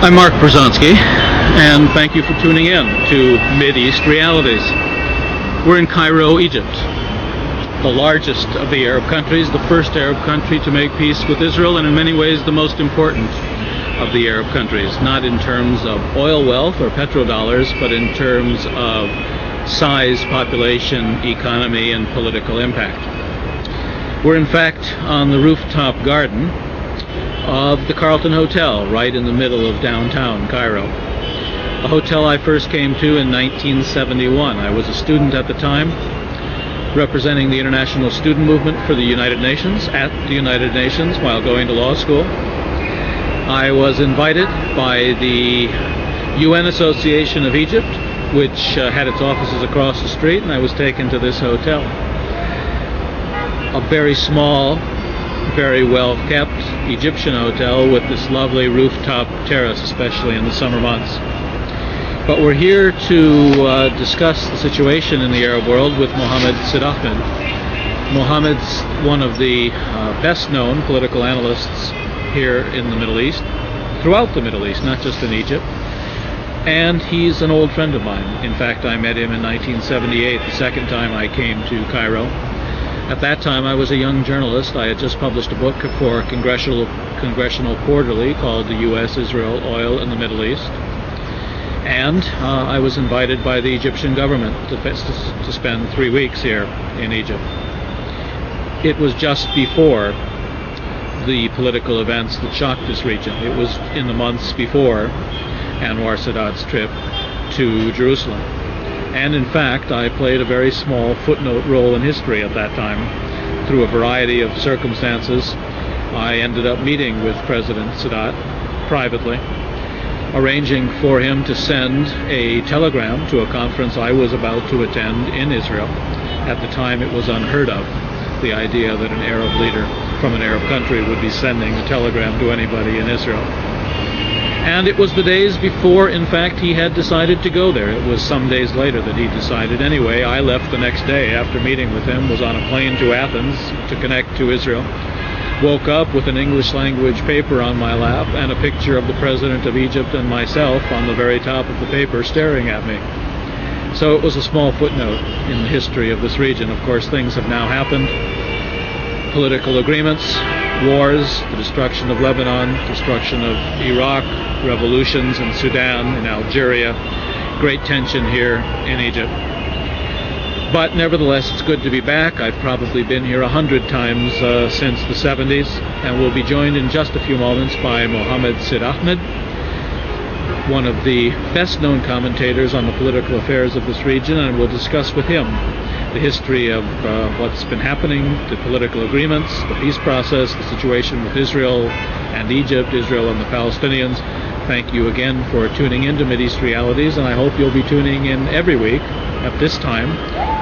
I'm Mark Bruzonsky, and thank you for tuning in to Mideast Realities. We're in Cairo, Egypt, the largest of the Arab countries, the first Arab country to make peace with Israel, and in many ways the most important of the Arab countries, not in terms of oil wealth or petrodollars, but in terms of size, population, economy, and political impact. We're in fact on the rooftop garden of the Carlton Hotel, right in the middle of downtown Cairo. A hotel I first came to in 1971. I was a student at the time, representing the international student movement for the United Nations at the United Nations while going to law school. I was invited by the UN Association of Egypt, which had its offices across the street, and I was taken to this hotel. A very small, very well-kept Egyptian hotel with this lovely rooftop terrace, especially in the summer months. But we're here to discuss the situation in the Arab world with Mohammed Sid-Ahmed. Mohammed's one of the best-known political analysts here in the Middle East, throughout the Middle East, not just in Egypt. And he's an old friend of mine. In fact, I met him in 1978, the second time I came to Cairo. At that time, I was a young journalist. I had just published a book for Congressional Quarterly called The U.S., Israel, Oil, and the Middle East. And I was invited by the Egyptian government to spend 3 weeks here in Egypt. It was just before the political events that shocked this region. It was in the months before Anwar Sadat's trip to Jerusalem. And in fact, I played a very small footnote role in history at that time. Through a variety of circumstances, I ended up meeting with President Sadat privately, arranging for him to send a telegram to a conference I was about to attend in Israel. At the time, it was unheard of, the idea that an Arab leader from an Arab country would be sending a telegram to anybody in Israel. And it was the days before, in fact, he had decided to go there. It was some days later that he decided. Anyway, I left the next day after meeting with him, was on a plane to Athens to connect to Israel, woke up with an English language paper on my lap and a picture of the President of Egypt and myself on the very top of the paper staring at me. So it was a small footnote in the history of this region. Of course, things have now happened. Political agreements, wars, the destruction of Lebanon, destruction of Iraq, revolutions in Sudan, in Algeria, great tension here in Egypt. But nevertheless, it's good to be back. I've probably been here 100 times since the 70s, and we'll be joined in just a few moments by Mohammed Sid-Ahmed, one of the best-known commentators on the political affairs of this region, and we'll discuss with him the history of what's been happening, the political agreements, the peace process, the situation with Israel and Egypt, Israel and the Palestinians. Thank you again for tuning in to Mideast Realities, and I hope you'll be tuning in every week at this time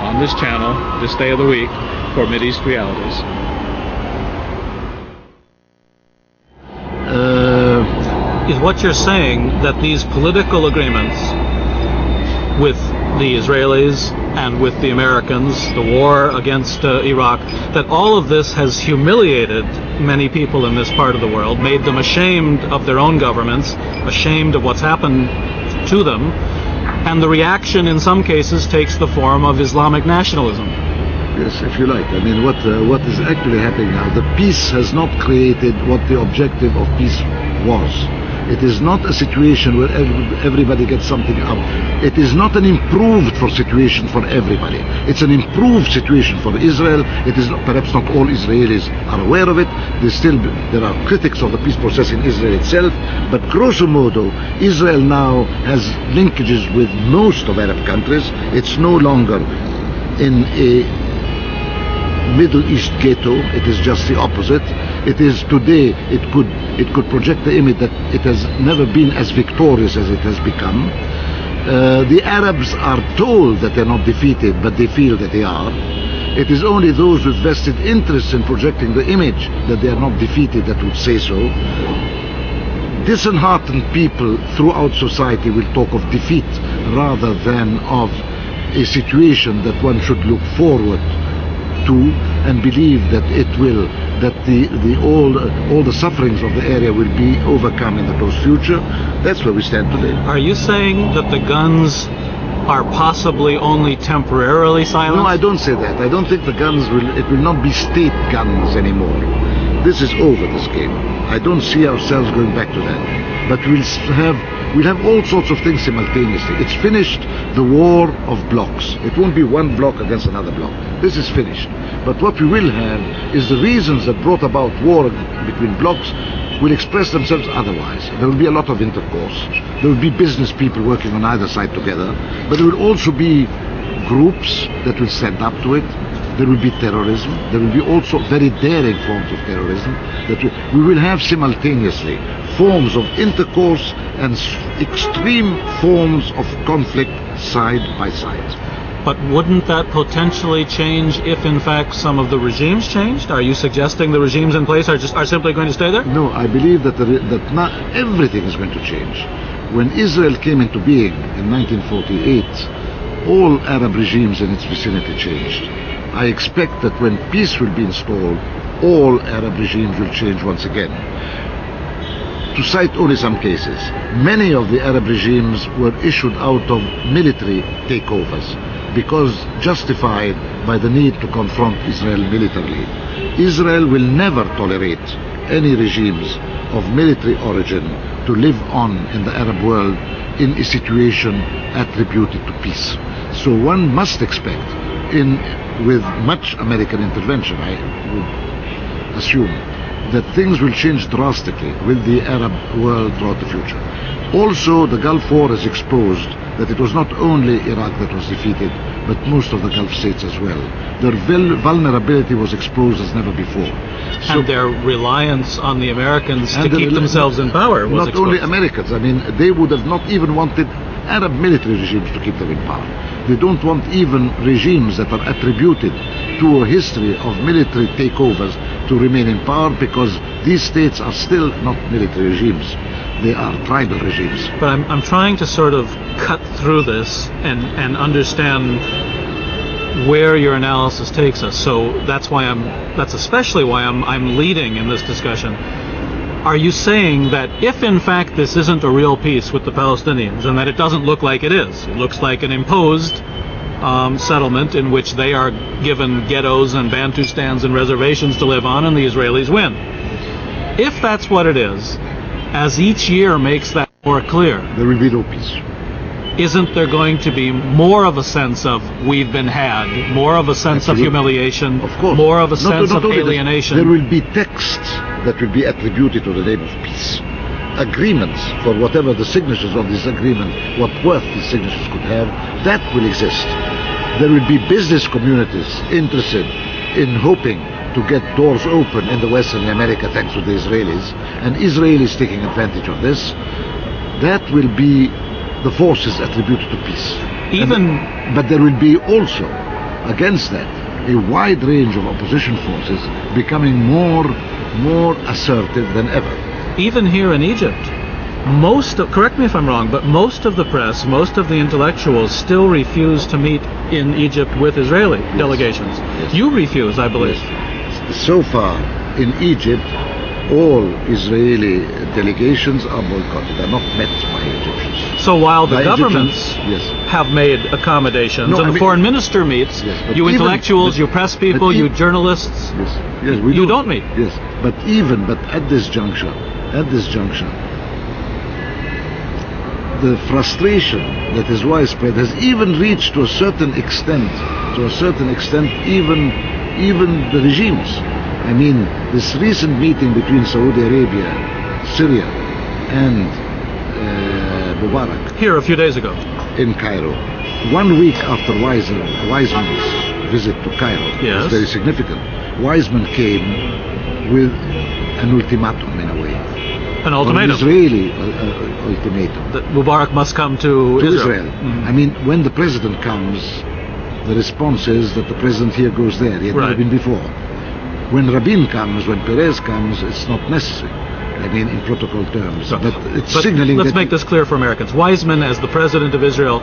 on this channel, this day of the week, for Mideast Realities. Is what you're saying that these political agreements with the Israelis and with the Americans, the war against Iraq, that all of this has humiliated many people in this part of the world, made them ashamed of their own governments, ashamed of what's happened to them, and the reaction in some cases takes the form of Islamic nationalism. Yes, if you like. I mean, what is actually happening now, the peace has not created what the objective of peace was. It is not a situation where everybody gets something out. It is not an improved situation for everybody. It's an improved situation for Israel. It is perhaps not all Israelis are aware of it. There are critics of the peace process in Israel itself, but grosso modo, Israel now has linkages with most of Arab countries. It's no longer in a Middle East ghetto. It is just the opposite. It is today, it could project the image that it has never been as victorious as it has become. The Arabs are told that they're not defeated, but they feel that they are. It is only those with vested interests in projecting the image that they are not defeated that would say so. Disheartened people throughout society will talk of defeat rather than of a situation that one should look forward to and believe that it will that all the sufferings of the area will be overcome in the close future. That's where we stand today. Are you saying that the guns are possibly only temporarily silenced? No, I don't say that. I don't think the guns it will not be state guns anymore. This is over, this game. I don't see ourselves going back to that. But we'll have all sorts of things simultaneously. It's finished, the war of blocks. It won't be one block against another block. This is finished. But what we will have is the reasons that brought about war between blocks will express themselves otherwise. There will be a lot of intercourse. There will be business people working on either side together. But there will also be groups that will stand up to it. There will be terrorism. There will be also very daring forms of terrorism. That we will have simultaneously forms of intercourse and extreme forms of conflict side by side. But wouldn't that potentially change if, in fact, some of the regimes changed? Are you suggesting the regimes in place are simply going to stay there? No, I believe that that not everything is going to change. When Israel came into being in 1948, all Arab regimes in its vicinity changed. I expect that when peace will be installed, all Arab regimes will change once again. To cite only some cases, many of the Arab regimes were issued out of military takeovers because justified by the need to confront Israel militarily. Israel will never tolerate any regimes of military origin to live on in the Arab world in a situation attributed to peace. So one must expect, with much American intervention, I would assume, that things will change drastically with the Arab world throughout the future. Also, the Gulf War has exposed that it was not only Iraq that was defeated, but most of the Gulf states as well. Their vulnerability was exposed as never before. So, and their reliance on the Americans to keep themselves in power was not exposed. only Americans. I mean, they would have not even wanted Arab military regimes to keep them in power. They don't want even regimes that are attributed to a history of military takeovers to remain in power, because these states are still not military regimes. They are tribal regimes. But I'm trying to sort of cut through this and understand where your analysis takes us. So that's especially why I'm leading in this discussion. Are you saying that if in fact this isn't a real peace with the Palestinians, and that it doesn't look like it is, it looks like an imposed settlement in which they are given ghettos and Bantustans and reservations to live on, and the Israelis win? If that's what it is, as each year makes that more clear, there will be no peace. Isn't there going to be more of a sense of we've been had, more of a sense of humiliation, of course, more of a sense of alienation? There will be texts that will be attributed to the name of peace. Agreements for whatever the signatures of this agreement, what worth these signatures could have, that will exist. There will be business communities interested in hoping to get doors open in the Western America thanks to the Israelis, and Israelis taking advantage of this. That will be the forces attributed to peace. But there will be also, against that, a wide range of opposition forces becoming more assertive than ever. Even here in Egypt, correct me if I'm wrong, but most of the press, most of the intellectuals still refuse to meet in Egypt with Israeli delegations. Yes. You refuse, I believe. Yes. So far, in Egypt, all Israeli delegations are boycotted, are not met by Egyptians. So while the governments have made accommodations, and the foreign minister meets, you intellectuals, you press people, you journalists, you don't meet. Yes, but at this juncture, the frustration that is widespread has even reached to a certain extent, even the regimes. I mean, this recent meeting between Saudi Arabia, Syria, and Mubarak. Here a few days ago. In Cairo. 1 week after Weizmann's visit to Cairo. Yes. It was very significant. Weizmann came with an ultimatum in a way. An ultimatum? An Israeli ultimatum. That Mubarak must come to Israel. Mm-hmm. I mean, when the president comes, the response is that the president here goes there. He had never been before. When Rabin comes, when Perez comes, it's not necessary. I mean, in protocol terms. But it's signaling. Let's make this clear for Americans. Weizmann, as the president of Israel,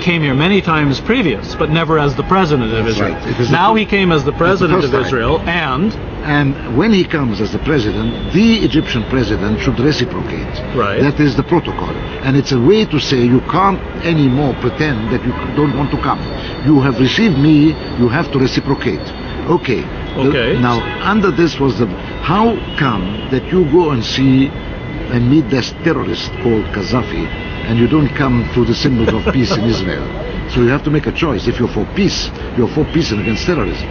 came here many times previous, but never as the president of That's Israel. right. It is Now the- he came as the president first of time. Israel, and And when he comes as the president, the Egyptian president should reciprocate. Right. That is the protocol. And it's a way to say you can't anymore pretend that you don't want to come. You have received me, you have to reciprocate. Okay. Okay. Now, under this was the... How come that you go and see and meet this terrorist called Gaddafi, and you don't come to the symbols of peace in Israel? So you have to make a choice. If you're for peace and against terrorism.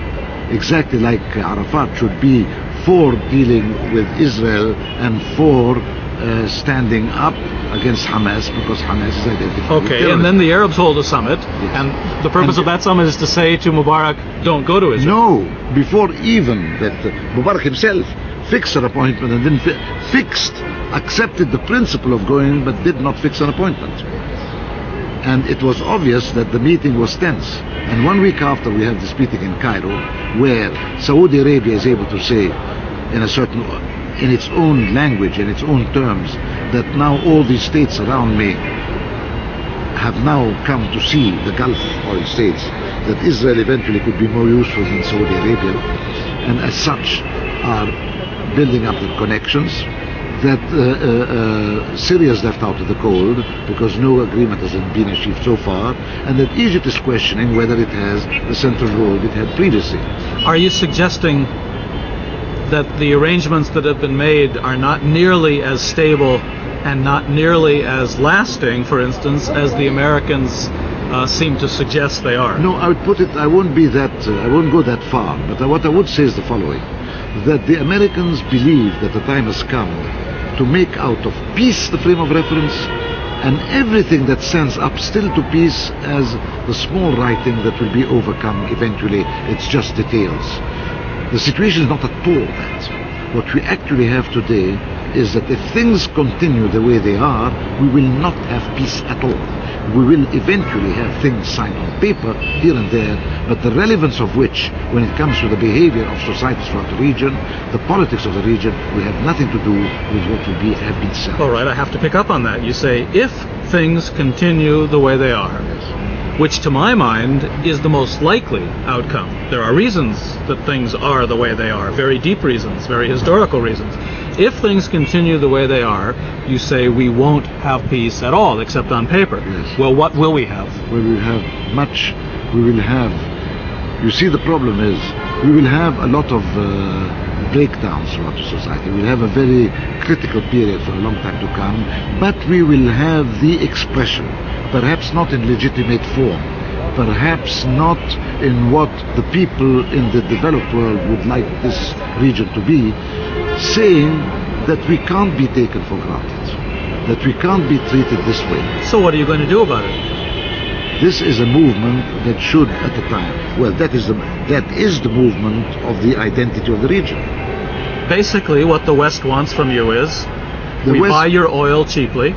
Exactly like Arafat should be for dealing with Israel and for standing up against Hamas, because Hamas is identified with okay, terrorism. and then the Arabs hold a summit, Yes. and the purpose of that summit is to say to Mubarak, don't go to Israel. No, before even that, Mubarak himself fixed an appointment and then accepted the principle of going, but did not fix an appointment. And it was obvious that the meeting was tense. And 1 week after we have this meeting in Cairo, where Saudi Arabia is able to say in its own language, in its own terms, that now all these states around me have now come to see, the Gulf oil states, that Israel eventually could be more useful than Saudi Arabia, and as such are building up the connections, that Syria is left out of the cold because no agreement has been achieved so far, and that Egypt is questioning whether it has the central role it had previously. Are you suggesting that the arrangements that have been made are not nearly as stable and not nearly as lasting, for instance, as the Americans seem to suggest they are? No, I would put it, I won't go that far, but what I would say is the following, that the Americans believe that the time has come to make out of peace the frame of reference, and everything that stands up still to peace as the small writing that will be overcome eventually. It's just details. The situation is not at all that. What we actually have today is that if things continue the way they are, we will not have peace at all. We will eventually have things signed on paper here and there, but the relevance of which, when it comes to the behavior of societies throughout the region, the politics of the region, will have nothing to do with what will have been said. All right, I have to pick up on that. You say, if things continue the way they are, which to my mind is the most likely outcome. There are reasons that things are the way they are, very deep reasons, very historical reasons. If things continue the way they are, you say we won't have peace at all, except on paper. Yes. Well, what will we have? We will have you see, the problem is we will have a lot of breakdowns throughout the society. We'll have a very critical period for a long time to come, but we will have the expression, perhaps not in legitimate form, perhaps not in what the people in the developed world would like this region to be, saying that we can't be taken for granted, that we can't be treated this way. So what are you going to do about it? This is a movement that should, at the time, well, that is the movement of the identity of the region. Basically, what the West wants from you is, we buy your oil cheaply,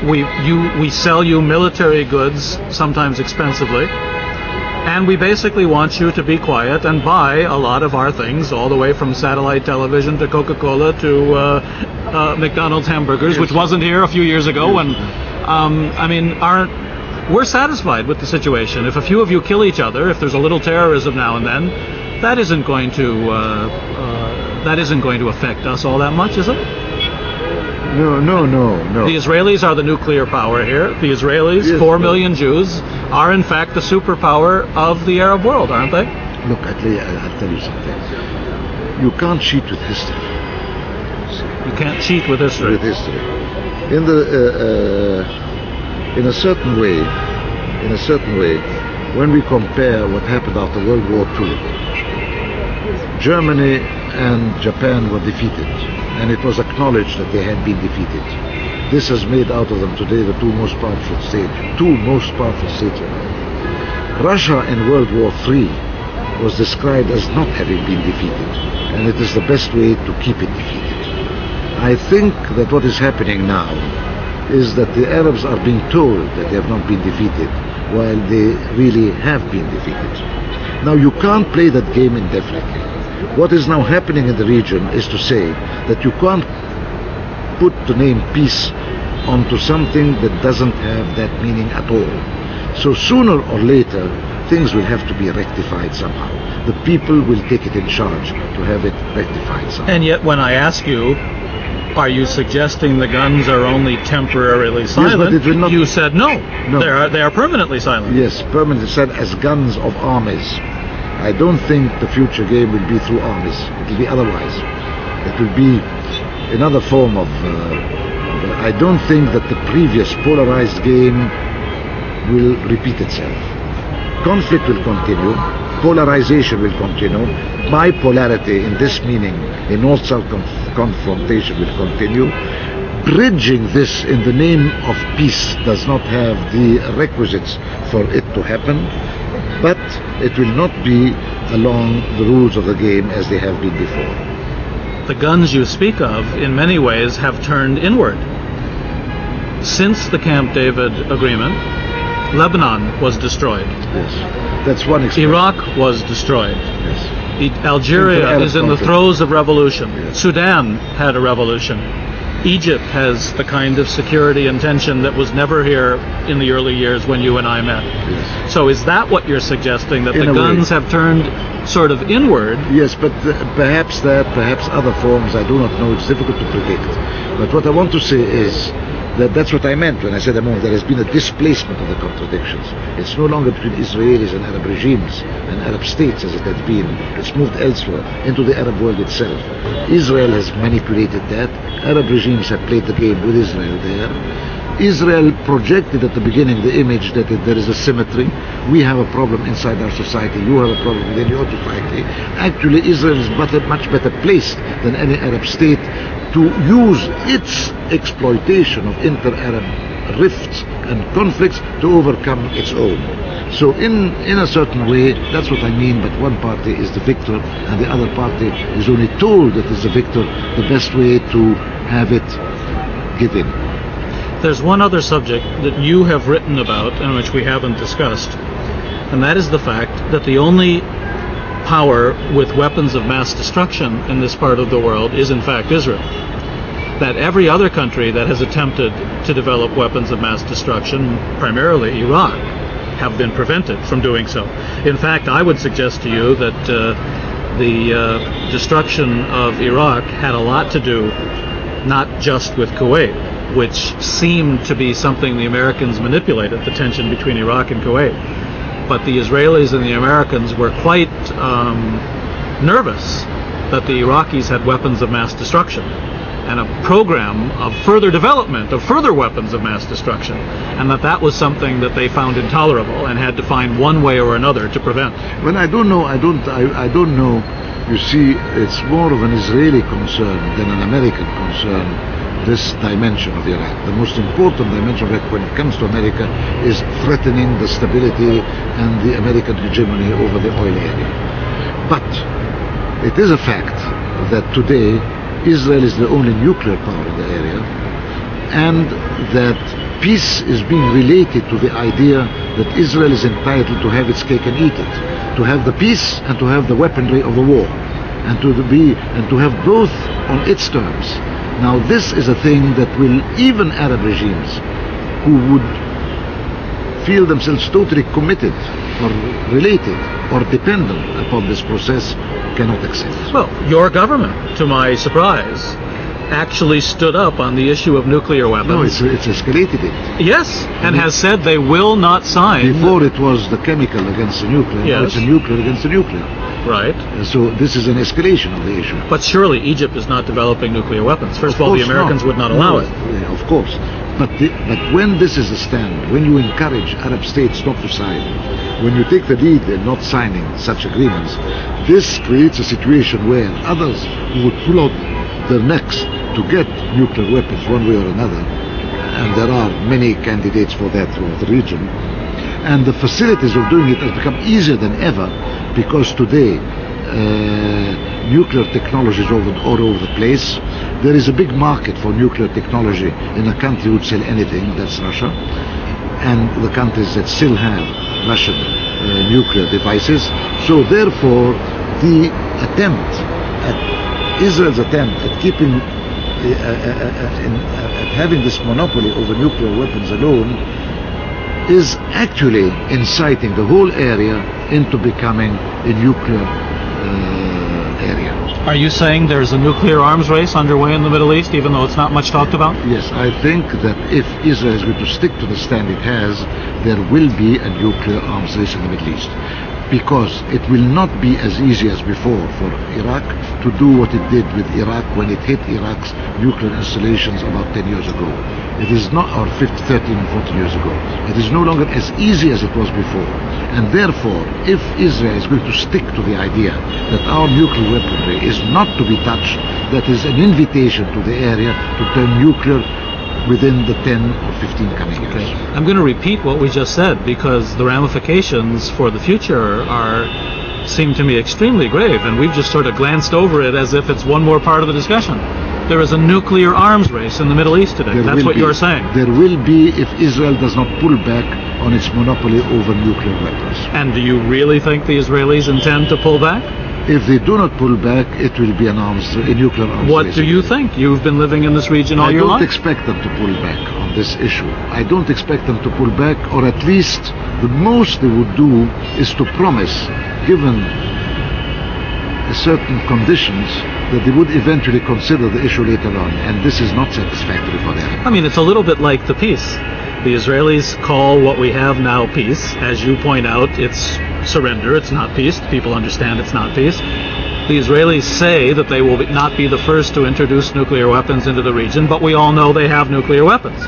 we sell you military goods, sometimes expensively, and we basically want you to be quiet and buy a lot of our things, all the way from satellite television to Coca-Cola to McDonald's hamburgers, which wasn't here a few years ago. And we're satisfied with the situation. If a few of you kill each other, if there's a little terrorism now and then, that isn't going to affect us all that much, is it? No. The Israelis are the nuclear power here. The Israelis, Yes, 4 million Jews, are in fact the superpower of the Arab world, aren't they? Look, I'll tell you something. You can't cheat with history. You can't cheat with history. In a certain way, when we compare what happened after World War II, Germany and Japan were defeated, and it was acknowledged that they had been defeated. This has made out of them today the two most powerful states. Russia in World War III was described as not having been defeated, and it is the best way to keep it defeated. I think that what is happening now is that the Arabs are being told that they have not been defeated, while they really have been defeated. Now, you can't play that game indefinitely. What is now happening in the region is to say that you can't put the name peace onto something that doesn't have that meaning at all. So sooner or later, things will have to be rectified somehow. The people will take it in charge to have it rectified somehow. And yet when I ask you, are you suggesting the guns are only temporarily silent? but it will not- You said no. No. They are permanently silent. Yes, permanently said as guns of armies. I don't think the future game will be through armies. It will be otherwise. It will be another form of... I don't think that the previous polarized game will repeat itself. Conflict will continue. Polarization will continue. Bipolarity in this meaning, a north-south confrontation will continue. Bridging this in the name of peace does not have the requisites for it to happen, but it will not be along the rules of the game as they have been before. The guns you speak of, in many ways, have turned inward. Since the Camp David agreement, Lebanon was destroyed. Yes, that's one example. Iraq was destroyed. Yes. Algeria is in the conflict. throes of revolution. Yes. Sudan had a revolution. Egypt has the kind of security and tension that was never here in the early years when you and I met. Yes. So is that what you're suggesting, that In the a way. guns have turned sort of inward? Yes, but perhaps that, perhaps other forms, I do not know. It's difficult to predict. But what I want to say is that that's what I meant when I said a moment. There has been a displacement of the contradictions. It's no longer between Israelis and Arab regimes and Arab states as it had been. It's moved elsewhere, into the Arab world itself. Israel has manipulated that. Arab regimes have played the game with Israel there. Israel projected at the beginning the image that there is a symmetry. We have a problem inside our society. You have a problem within your society. Actually, Israel is much better placed than any Arab state to use its exploitation of inter-Arab rifts and conflicts to overcome its own. So in a certain way, that's what I mean, but one party is the victor and the other party is only told that it's the victor, the best way to have it give in. There's one other subject that you have written about and which we haven't discussed, and that is the fact that the only power with weapons of mass destruction in this part of the world is in fact Israel. That every other country that has attempted to develop weapons of mass destruction, primarily Iraq, have been prevented from doing so. In fact, I would suggest to you that the destruction of Iraq had a lot to do not just with Kuwait, which seemed to be something the Americans manipulated, the tension between Iraq and Kuwait. But the Israelis and the Americans were quite nervous that the Iraqis had weapons of mass destruction and a program of further development of further weapons of mass destruction, and that was something that they found intolerable and had to find one way or another to prevent. Well, I don't know. You see, it's more of an Israeli concern than an American concern, this dimension of Iraq. The most important dimension of Iraq when it comes to America is threatening the stability and the American hegemony over the oil area. But it is a fact that today Israel is the only nuclear power in the area, and that peace is being related to the idea that Israel is entitled to have its cake and eat it, to have the peace and to have the weaponry of the war, and to have both on its terms. Now this is a thing that will even Arab regimes who would feel themselves totally committed or related or dependent upon this process cannot accept. Well, your government, to my surprise, actually stood up on the issue of nuclear weapons. No, it's escalated it. Yes, and has said they will not sign. Before it was the chemical against the nuclear, now Yes. it's the nuclear against the nuclear. Right. So this is an escalation of the issue. But surely Egypt is not developing nuclear weapons. First of all, the course Americans would not allow No, it. yeah, of course. But when this is a stand, when you encourage Arab states not to sign, when you take the lead in not signing such agreements, this creates a situation where others who would pull out their necks to get nuclear weapons one way or another, and there are many candidates for that throughout the region, and the facilities of doing it has become easier than ever, because today nuclear technology is all over the place. There is a big market for nuclear technology in a country who would sell anything, that's Russia, and the countries that still have Russian nuclear devices. So therefore, Israel's attempt at keeping at having this monopoly over nuclear weapons alone is actually inciting the whole area into becoming a nuclear area. Are you saying there's a nuclear arms race underway in the Middle East, even though it's not much talked about? Yes, I think that if Israel is going to stick to the stand it has, there will be a nuclear arms race in the Middle East. Because it will not be as easy as before for Iraq to do what it did with Iraq when it hit Iraq's nuclear installations about 10 years ago. It is not, or 13 and 14 years ago. It is no longer as easy as it was before. And therefore, if Israel is going to stick to the idea that our nuclear weaponry is not to be touched, that is an invitation to the area to turn nuclear within the 10 or 15 coming years. Okay. I'm going to repeat what we just said because the ramifications for the future seem to me extremely grave, and we've just sort of glanced over it as if it's one more part of the discussion. There is a nuclear arms race in the Middle East today. That's what you're saying. There will be if Israel does not pull back on its monopoly over nuclear weapons. And do you really think the Israelis intend to pull back? If they do not pull back, it will be a nuclear arms race. What do you think? You've been living in this region all your life. I don't expect them to pull back on this issue. I don't expect them to pull back, or at least the most they would do is to promise, given certain conditions, that they would eventually consider the issue later on, and this is not satisfactory for them. I mean, it's a little bit like the peace. The Israelis call what we have now peace. As you point out, it's surrender, it's not peace. People understand it's not peace. The Israelis say that they will not be the first to introduce nuclear weapons into the region, but we all know they have nuclear weapons.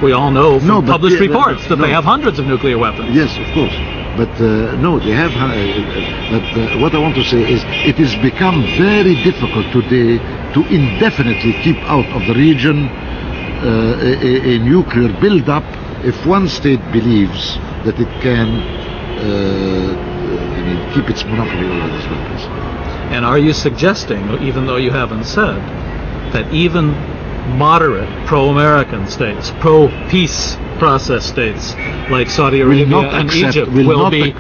We all know from published reports that they have hundreds of nuclear weapons. Yes, of course. But no, they have. But what I want to say is it has become very difficult today to indefinitely keep out of the region a nuclear build-up if one state believes that it can keep its monopoly over these weapons. And are you suggesting, even though you haven't said, that even moderate pro-American states, pro-peace process states like Saudi Arabia and Egypt will be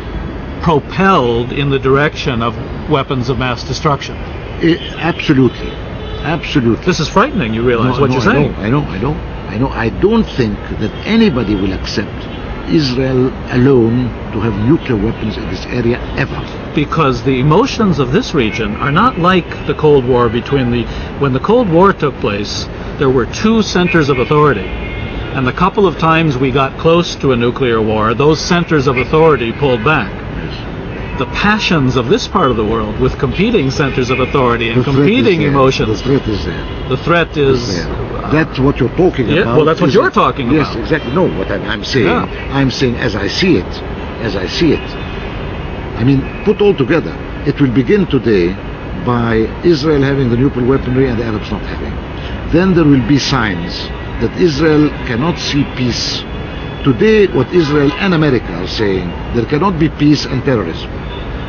propelled in the direction of weapons of mass destruction? Absolutely. Absolutely. This is frightening, you realize what you're saying. I know. I don't think that anybody will accept Israel alone to have nuclear weapons in this area ever. Because the emotions of this region are not like the Cold War when the Cold War took place, there were two centers of authority. And the couple of times we got close to a nuclear war, those centers of authority pulled back. The passions of this part of the world with competing centers of authority and competing emotions. The threat is there. The threat is... That's what you're talking about. Well, that's what you're talking about. Yes, exactly. No, what I'm saying, I'm saying as I see it. I mean, put all together, it will begin today by Israel having the nuclear weaponry and the Arabs not having. Then there will be signs that Israel cannot see peace. Today, what Israel and America are saying, there cannot be peace and terrorism.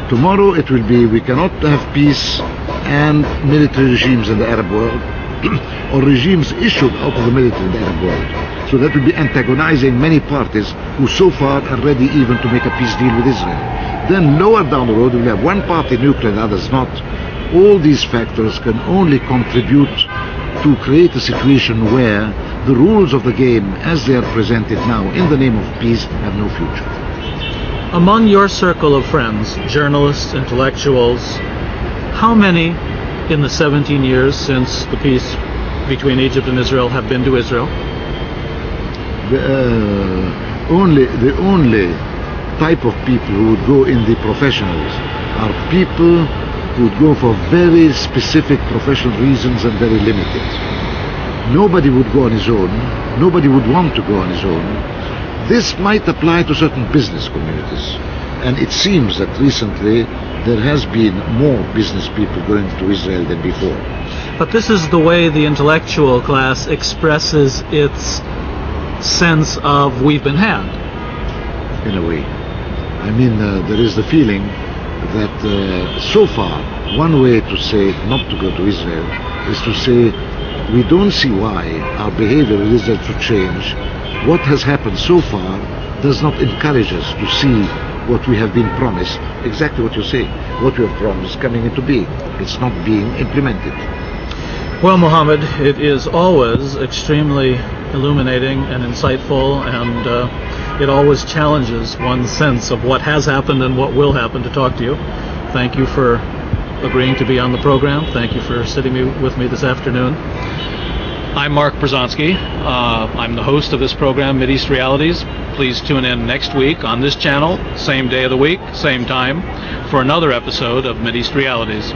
Tomorrow it will be, we cannot have peace and military regimes in the Arab world, or regimes issued out of the military in the Arab world. So that will be antagonizing many parties who so far are ready even to make a peace deal with Israel. Then lower down the road we'll have one party nuclear and others not. All these factors can only contribute to create a situation where the rules of the game as they are presented now in the name of peace have no future. Among your circle of friends, journalists, intellectuals, how many in the 17 years since the peace between Egypt and Israel have been to Israel? The only type of people who would go in the professionals are people who would go for very specific professional reasons and very limited. Nobody would go on his own. Nobody would want to go on his own. This might apply to certain business communities. And it seems that recently there has been more business people going to Israel than before. But this is the way the intellectual class expresses its sense of we've been had. In a way. I mean, there is the feeling that so far, one way to say not to go to Israel is to say we don't see why our behavior in Israel should change. What has happened so far does not encourage us to see what we have been promised, exactly what you say, what we have promised coming into being. It's not being implemented. Well, Mohammed, it is always extremely illuminating and insightful, and it always challenges one's sense of what has happened and what will happen to talk to you. Thank you for agreeing to be on the program. Thank you for sitting with me this afternoon. I'm Mark Bruzonsky. I'm the host of this program, Mideast Realities. Please tune in next week on this channel, same day of the week, same time, for another episode of Mideast Realities.